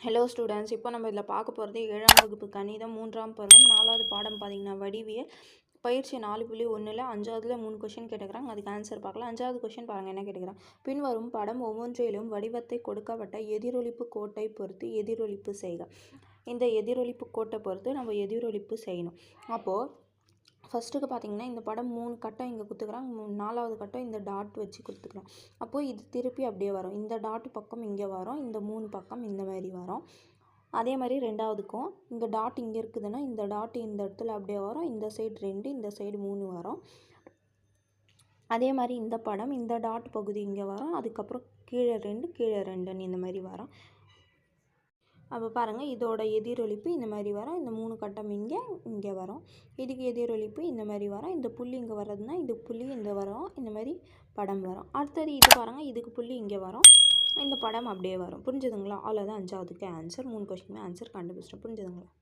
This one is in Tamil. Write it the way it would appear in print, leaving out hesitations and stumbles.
ஹலோ ஸ்டூடெண்ட்ஸ், இப்போ நம்ம இதில் பார்க்க போகிறது 7ஆம் வகுப்பு கணிதம் 3ஆம் பருவம் 4வது பாடம் பார்த்தீங்கன்னா வடிவியல் பயிற்சி 4.1ல் 5வதுல 3 கொஷின் கேட்டுக்கிறாங்க. அதுக்கு ஆன்சர் பார்க்கலாம். 5வது கொஷின் பாருங்கள் என்ன கேட்டுக்கிறாங்க. பின்வரும் படம் ஒவ்வொன்றிலும் வடிவத்தை கொடுக்கப்பட்ட எதிரொலிப்பு கோட்டை பொறுத்து எதிரொலிப்பு செய்க. இந்த எதிரொலிப்பு கோட்டை பொறுத்து நம்ம எதிரொலிப்பு செய்யணும். அப்போது ஃபஸ்ட்டுக்கு பார்த்தீங்கன்னா இந்த படம் 3 கட்டம் இங்கே கொடுத்துக்கிறாங்க. 4வது கட்டம் இந்த டாட் வச்சு கொடுத்துக்கலாம். அப்போது இது திருப்பி அப்படியே வரும். இந்த டாட் பக்கம் இங்கே வரும், இந்த 3 பக்கம் இந்த மாதிரி வரும். அதே மாதிரி ரெண்டாவதுக்கும் இங்கே டாட் இங்கே இருக்குதுன்னா இந்த டாட் இந்த இடத்துல அப்படியே வரும். இந்த சைடு 2, இந்த சைடு 3 வரும். அதே மாதிரி இந்த படம் இந்த டாட் பகுதி இங்கே வரும், அதுக்கப்புறம் கீழே 2 கீழே 2ன்னு இந்த மாதிரி வரும். அப்போ பாருங்கள், இதோட எதிரொலிப்பு இந்த மாதிரி வரும். இந்த 3 கட்டம் இங்கே வரும். இதுக்கு எதிரொலிப்பு இந்த மாதிரி வரும். இந்த புள்ளி இங்கே வர்றதுன்னா இது புள்ளி இந்த வரும். இந்த மாதிரி படம் வரும். அடுத்தது இது பாருங்கள், இதுக்கு புள்ளி இங்கே வரும். இந்த படம் அப்படியே வரும். புரிஞ்சுதுங்களா? அவ்வளோதான் 5வதுக்கு ஆன்சர். 3 கொஸ்டினுமே ஆன்சர் கண்டுபிடிச்சிட்டோம். புரிஞ்சுதுங்களா?